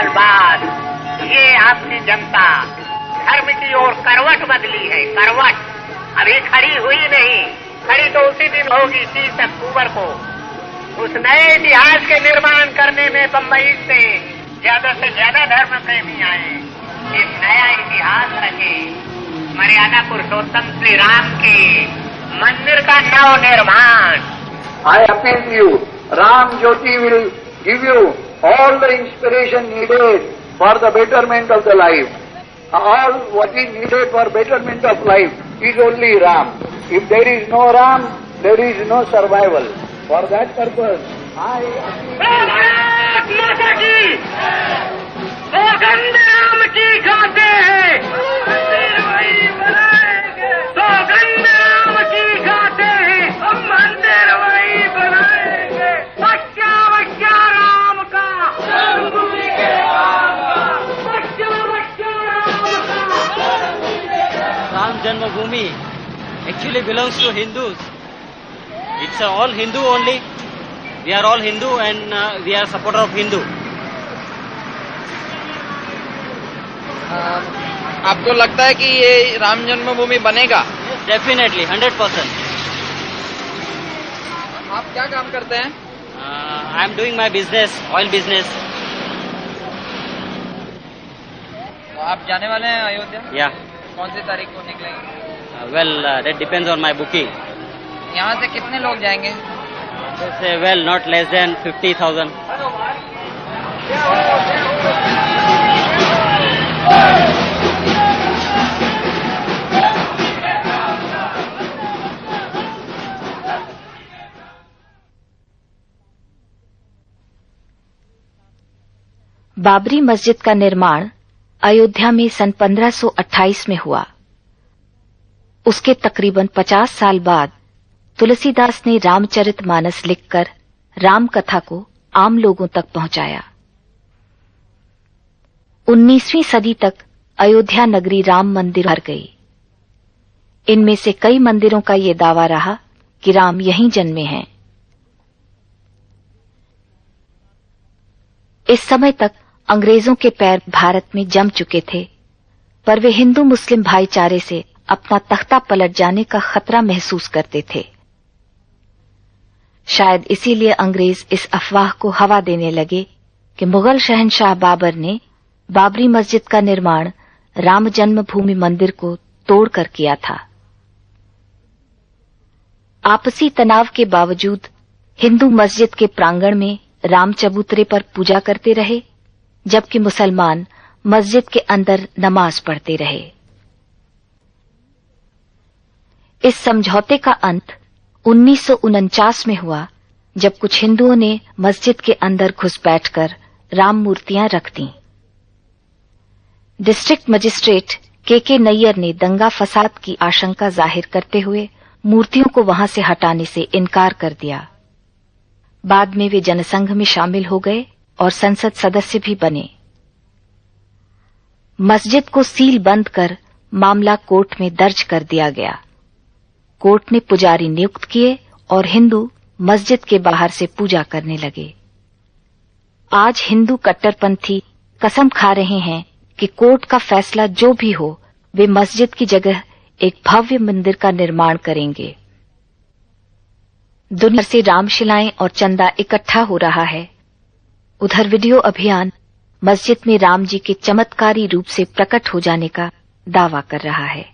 साल बाद ये आपकी जनता धर्म की ओर करवट बदली है। करवट अभी खड़ी हुई नहीं, खड़ी तो उसी दिन होगी 30 अक्टूबर को। उस नए इतिहास के निर्माण करने में बम्बई से ज्यादा धर्म प्रेमी आए। एक नया इतिहास रचे, मर्यादा पुरुषोत्तम श्री राम के मंदिर का नव निर्माण। I appeal to you, Ram Jyoti will give you all the inspiration needed for the betterment of the life. All what is needed for betterment of life is only Ram. If there is no Ram, there is no survival. For that purpose, I माता की सौगंध राम की खाते हैं, सौगंध राम की खाते हैं, हम मंदिर वही बनाएंगे। बच्चा बच्चा राम का, जन्मभूमि के राम का, बच्चा बच्चा राम का। Ram Janmabhoomi actually belongs to Hindus. It's all Hindu only. We are all Hindu and we are supporter of Hindu. आपको लगता है कि ये राम जन्मभूमि बनेगा? Definitely, 100%. आप क्या काम करते हैं? I am doing my business, oil business. तो आप जाने वाले हैं अयोध्या? Yeah. कौन सी तारीख को निकलेंगे? Well, that depends on my booking. यहाँ से कितने लोग जाएंगे? Say, well, not less than 50,000. Babri मस्जिद का निर्माण अयोध्या में सन 1528 में हुआ। उसके तकरीबन 50 साल बाद तुलसीदास ने रामचरितमानस लिखकर राम कथा को आम लोगों तक पहुंचाया। 19वीं सदी तक अयोध्या नगरी राम मंदिर भर गई। इनमें से कई मंदिरों का ये दावा रहा कि राम यहीं जन्मे हैं। इस समय तक अंग्रेजों के पैर भारत में जम चुके थे, पर वे हिंदू मुस्लिम भाईचारे से अपना तख्ता पलट जाने का खतरा महसूस करते थे। शायद इसीलिए अंग्रेज इस अफवाह को हवा देने लगे कि मुगल शहंशाह बाबर ने बाबरी मस्जिद का निर्माण राम जन्मभूमि मंदिर को तोड़कर किया था। आपसी तनाव के बावजूद हिंदू मस्जिद के प्रांगण में राम चबूतरे पर पूजा करते रहे, जबकि मुसलमान मस्जिद के अंदर नमाज पढ़ते रहे। इस समझौते का अंत 1949 में हुआ, जब कुछ हिंदुओं ने मस्जिद के अंदर घुस बैठकर राम मूर्तियां रख दी। डिस्ट्रिक्ट मजिस्ट्रेट के नैयर ने दंगा फसाद की आशंका जाहिर करते हुए मूर्तियों को वहां से हटाने से इनकार कर दिया। बाद में वे जनसंघ में शामिल हो गए और संसद सदस्य भी बने। मस्जिद को सील बंद कर मामला कोर्ट में दर्ज कर दिया गया। कोर्ट ने पुजारी नियुक्त किए और हिंदू मस्जिद के बाहर से पूजा करने लगे। आज हिंदू कट्टरपंथी कसम खा रहे हैं कि कोर्ट का फैसला जो भी हो, वे मस्जिद की जगह एक भव्य मंदिर का निर्माण करेंगे। दुनिया से रामशिलाएं और चंदा इकट्ठा हो रहा है। उधर वीडियो अभियान मस्जिद में राम जी के चमत्कारी रूप से प्रकट हो जाने का दावा कर रहा है।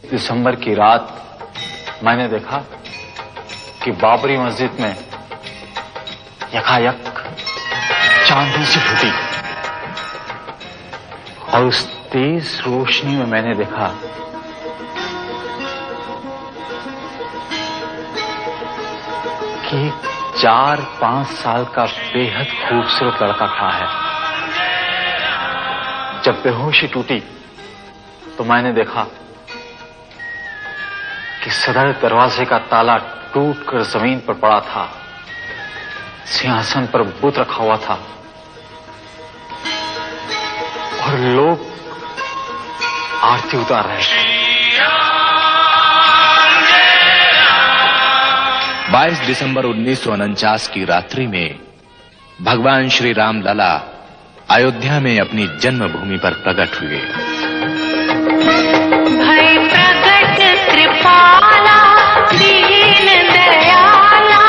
दिसंबर की रात मैंने देखा कि बाबरी मस्जिद में यकायक चांदी सी फूटी और उस तेज रोशनी में मैंने देखा कि 4-5 साल का बेहद खूबसूरत लड़का खड़ा है। जब बेहोशी टूटी तो मैंने देखा कि सदर दरवाजे का ताला टूटकर जमीन पर पड़ा था। सिंहासन पर बुत रखा हुआ था और लोग आरती उतार रहे थे। 22 दिसंबर 1949 की रात्रि में भगवान श्री राम लला अयोध्या में अपनी जन्मभूमि पर प्रकट हुए। भय प्रकट कृपाला दीन दयाला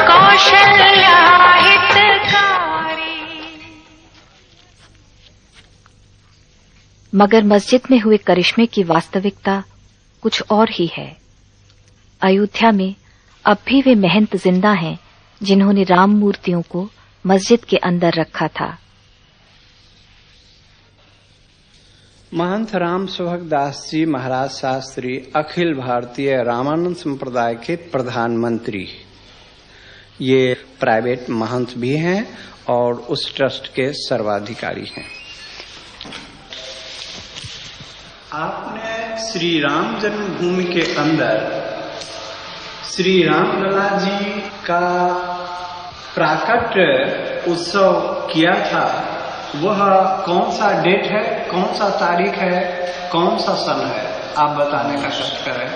कौशल्या हितकारी। मगर मस्जिद में हुए करिश्मे की वास्तविकता कुछ और ही है। अयोध्या में अब भी वे महंत जिंदा हैं जिन्होंने राम मूर्तियों को मस्जिद के अंदर रखा था। महंत राम सुभग दास जी महाराज शास्त्री अखिल भारतीय रामानंद संप्रदाय के प्रधानमंत्री, ये प्राइवेट महंत भी हैं और उस ट्रस्ट के सर्वाधिकारी हैं। आपने श्री राम जन्मभूमि के अंदर श्री राम लला जी का प्राकट उत्सव किया था। वह कौन सा डेट है, कौन सा तारीख है, कौन सा सन है, आप बताने का कष्ट करें।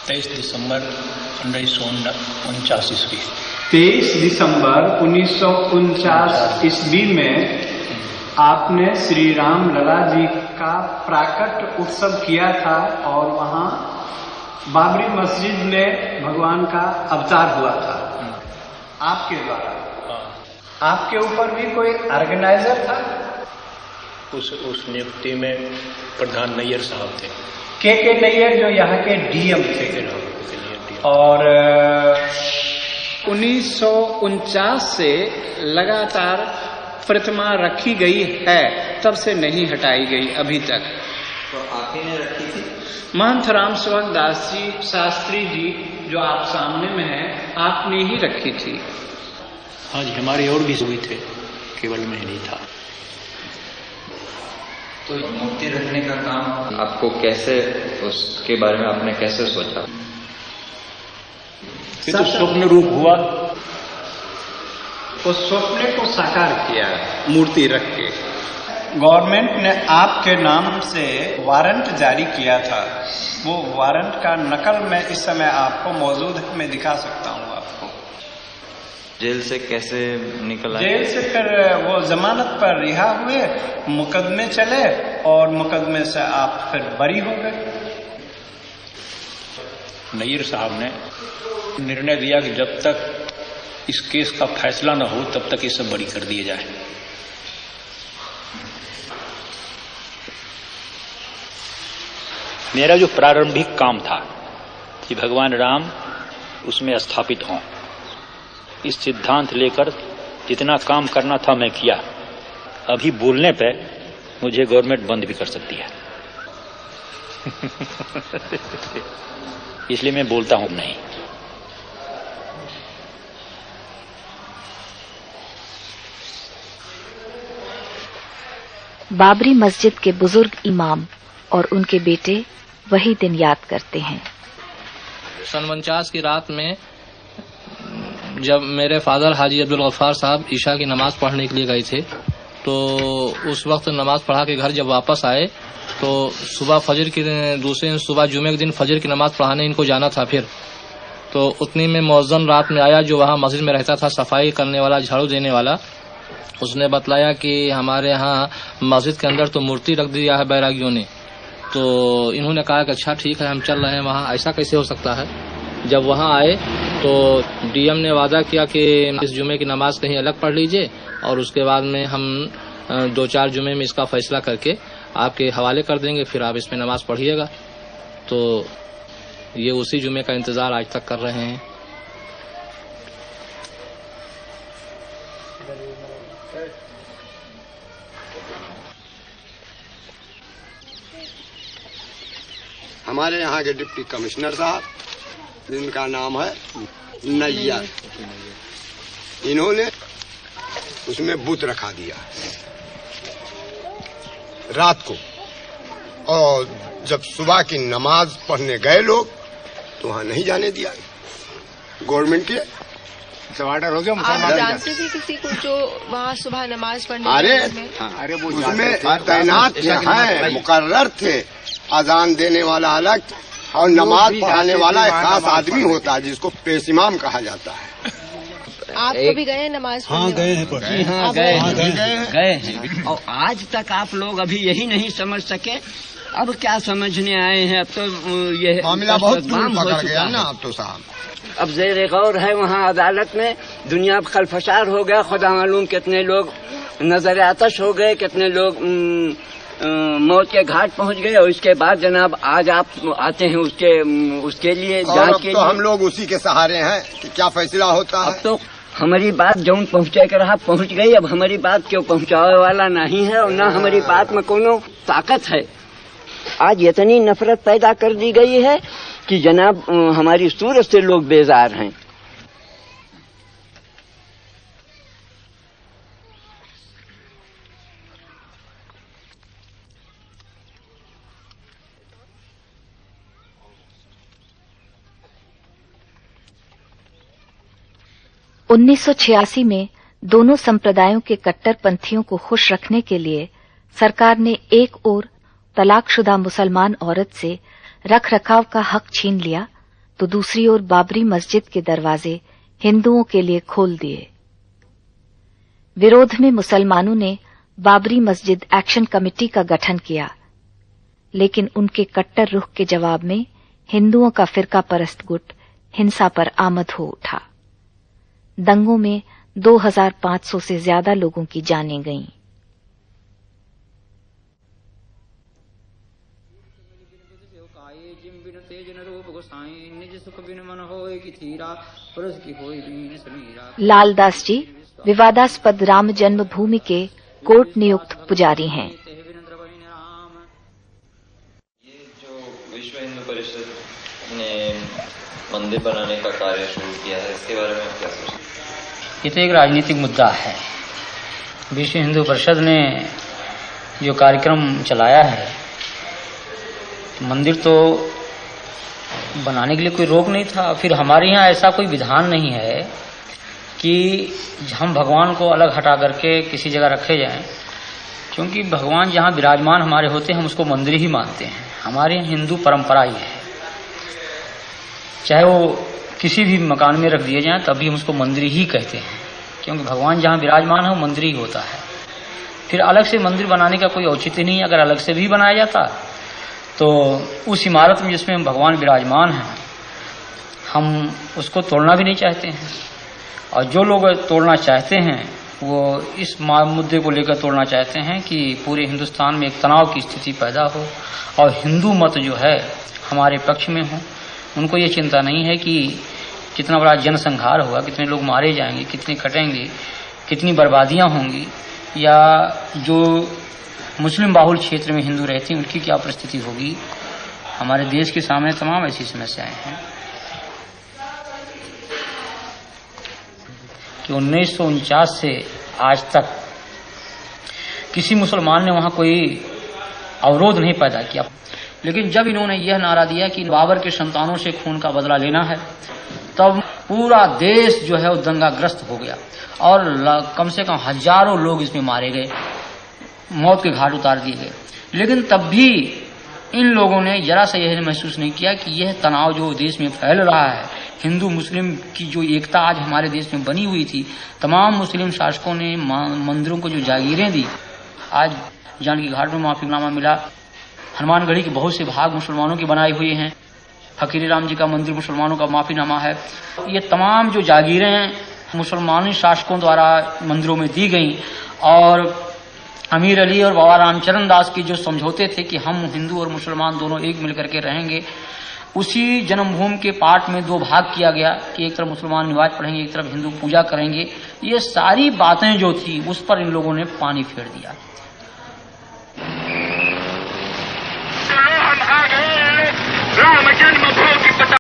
23 दिसंबर 1949 ईस्वी। 23 दिसंबर 1949 ईस्वी में आपने श्री राम लला जी का प्राकट उत्सव किया था और वहां बाबरी मस्जिद में भगवान का अवतार हुआ था आपके द्वारा। आपके ऊपर भी कोई ऑर्गेनाइजर था? उस नियुक्ति में प्रधान नैयर साहब थे। के नैयर जो यहाँ के डीएम थे। और 1949 से लगातार प्रतिमा रखी गई है, तब से नहीं हटाई गई अभी तक। तो आप ही ने रखी थी? महंत राम सुभग दास जी शास्त्री जी जो आप सामने में हैं, आपने ही रखी थी। हाँ जी, हमारे और भी हुए थे, केवल मैं नहीं था। तो मूर्ति रखने का काम आपको कैसे, उसके बारे में आपने कैसे सोचा? ये तो स्वप्न रूप हुआ। उस स्वप्न को साकार किया मूर्ति रख के। गवर्नमेंट ने आपके नाम से वारंट जारी किया था। वो वारंट का नकल मैं इस समय आपको मौजूद है, मैं दिखा सकता हूँ आपको। जेल से कैसे निकल आए? जेल से फिर वो जमानत पर रिहा हुए, मुकदमे चले और मुकदमे से आप फिर बरी हो गए। नैयर साहब ने निर्णय दिया कि जब तक इस केस का फैसला न हो तब तक ये सब बरी कर दिए जाए। मेरा जो प्रारंभिक काम था कि भगवान राम उसमें स्थापित हों, इस सिद्धांत लेकर जितना काम करना था मैं किया। अभी बोलने पे मुझे गवर्नमेंट बंद भी कर सकती है इसलिए मैं बोलता हूं नहीं। बाबरी मस्जिद के बुजुर्ग इमाम और उनके बेटे वही दिन याद करते हैं। सन 49 की रात में जब मेरे फादर हाजी अब्दुल गफ्फार साहब ईशा की नमाज पढ़ने के लिए गए थे, तो उस वक्त नमाज पढ़ा के घर जब वापस आए तो सुबह फजर की दूसरे सुबह जुमे के दिन फजर की नमाज पढ़ाने इनको जाना था। फिर तो उतनी में मौज़न रात में आया जो वहाँ मस्जिद में रहता था, सफाई करने वाला, झाड़ू देने वाला। उसने बतलाया कि हमारे यहाँ मस्जिद के अंदर तो मूर्ति रख दिया है बैरागियों ने। तो इन्होंने कहा कि अच्छा ठीक है, हम चल रहे हैं वहाँ, ऐसा कैसे हो सकता है। जब वहाँ आए तो डीएम ने वादा किया कि इस जुमे की नमाज कहीं अलग पढ़ लीजिए और उसके बाद में हम 2-4 जुमे में इसका फैसला करके आपके हवाले कर देंगे, फिर आप इसमें नमाज पढ़िएगा। तो ये उसी जुमे का इंतजार आज तक कर रहे हैं। हमारे यहाँ के डिप्टी कमिश्नर साहब, जिनका नाम है नैयर, इन्होंने उसमें बुत रखा दिया रात को, और जब सुबह की नमाज पढ़ने गए लोग तो वहाँ नहीं जाने दिया गवर्नमेंट के। ऑर्डर हो गया आप जानते थे किसी को जो वहाँ सुबह नमाज पढ़ने? अरे वो उसमें तैनात है, मुकर्रर थे। अजान देने वाला अलग और नमाज पढ़ाने वाला एक खास आदमी होता है जिसको पेश इमाम कहा जाता है। आप कभी गए नमाज पढ़ने? हाँ गए हैं, हाँ गए हैं। और आज तक आप लोग अभी यही नहीं समझ सके, अब क्या समझने आए हैं? अब तो ये मामला बहुत पकड़ गया ना अब तो साहब। अब ज़ेर गौर है वहाँ अदालत में, दुनिया खलफशार हो गया, खुदा मालूम कितने लोग नजर आतश हो गए, कितने लोग मौत के घाट पहुँच गए। और इसके बाद जनाब आज आप आते हैं उसके लिए जांच के लिए। हम लोग उसी के सहारे हैं कि क्या फैसला होता है। अब तो हमारी बात जौन पहुँचे कर रहा पहुँच गई, अब हमारी बात क्यों पहुँचाने वाला नहीं है और न हमारी बात में कोनो ताकत है। आज इतनी नफरत पैदा कर दी गई है कि जनाब हमारी सूरत से लोग बेजार हैं। (1986) में दोनों संप्रदायों के कट्टरपंथियों को खुश रखने के लिए सरकार ने एक ओर तलाकशुदा मुसलमान औरत से रख रखाव का हक छीन लिया तो दूसरी ओर बाबरी मस्जिद के दरवाजे हिंदुओं के लिए खोल दिए। विरोध में मुसलमानों ने बाबरी मस्जिद एक्शन कमेटी का गठन किया, लेकिन उनके कट्टर रुख के जवाब में हिंदुओं का फिरका परस्त गुट हिंसा पर आमद हो उठा। दंगों में 2500 से ज्यादा लोगों की जानें गईं। लालदास जी विवादास्पद राम जन्मभूमि के कोर्ट नियुक्त पुजारी हैं। ये जो विश्व हिंदू परिषद ने मंदिर बनाने का कार्य शुरू किया है, इसके बारे में आप क्या सोचते हैं? ये तो एक राजनीतिक मुद्दा है। विश्व हिंदू परिषद ने जो कार्यक्रम चलाया है, मंदिर तो बनाने के लिए कोई रोक नहीं था। फिर हमारे यहाँ ऐसा कोई विधान नहीं है कि हम भगवान को अलग हटा करके किसी जगह रखे जाएं, क्योंकि भगवान जहाँ विराजमान हमारे होते हैं हम उसको मंदिर ही मानते हैं। हमारे यहाँ हिंदू परंपरा ही है, चाहे वो किसी भी मकान में रख दिए जाएं तब भी हम उसको मंदिर ही कहते हैं, क्योंकि भगवान जहाँ विराजमान है वो मंदिर ही होता है। फिर अलग से मंदिर बनाने का कोई औचित्य नहीं है। अगर अलग से भी बनाया जाता तो उस इमारत में जिसमें भगवान विराजमान हैं हम उसको तोड़ना भी नहीं चाहते हैं, और जो लोग तोड़ना चाहते हैं वो इस मुद्दे को लेकर तोड़ना चाहते हैं कि पूरे हिंदुस्तान में एक तनाव की स्थिति पैदा हो और हिंदू मत जो है हमारे पक्ष में हो। उनको ये चिंता नहीं है कि कितना बड़ा जनसंहार होगा, कितने लोग मारे जाएंगे, कितने कटेंगे, कितनी बर्बादियां होंगी, या जो मुस्लिम बाहुल क्षेत्र में हिंदू रहते हैं उनकी क्या परिस्थिति होगी। हमारे देश के सामने तमाम ऐसी समस्याएं हैं कि 1949 से आज तक किसी मुसलमान ने वहां कोई अवरोध नहीं पैदा किया। लेकिन जब इन्होंने यह नारा दिया कि बाबर के संतानों से खून का बदला लेना है, तब पूरा देश जो है वो दंगाग्रस्त हो गया और कम से कम हजारों लोग इसमें मारे गए, मौत के घाट उतार दिए गए। लेकिन तब भी इन लोगों ने जरा सा यह महसूस नहीं किया कि यह तनाव जो देश में फैल रहा है, हिंदू मुस्लिम की जो एकता आज हमारे देश में बनी हुई थी, तमाम मुस्लिम शासकों ने मंदिरों को जो जागीरें दी। आज जानकी घाट में माफीनामा मिला, हनुमानगढ़ी के बहुत से भाग मुसलमानों की बनाई हुई हैं, फकीर राम जी का मंदिर मुसलमानों का माफीनामा है। ये तमाम जो जागीरें मुसलमानी शासकों द्वारा मंदिरों में दी गई और अमीर अली और बाबा रामचरण दास की जो समझौते थे कि हम हिंदू और मुसलमान दोनों एक मिलकर के रहेंगे, उसी जन्मभूमि के पार्ट में दो भाग किया गया कि एक तरफ मुसलमान नमाज पढ़ेंगे, एक तरफ हिंदू पूजा करेंगे। ये सारी बातें जो थी उस पर इन लोगों ने पानी फेर दिया।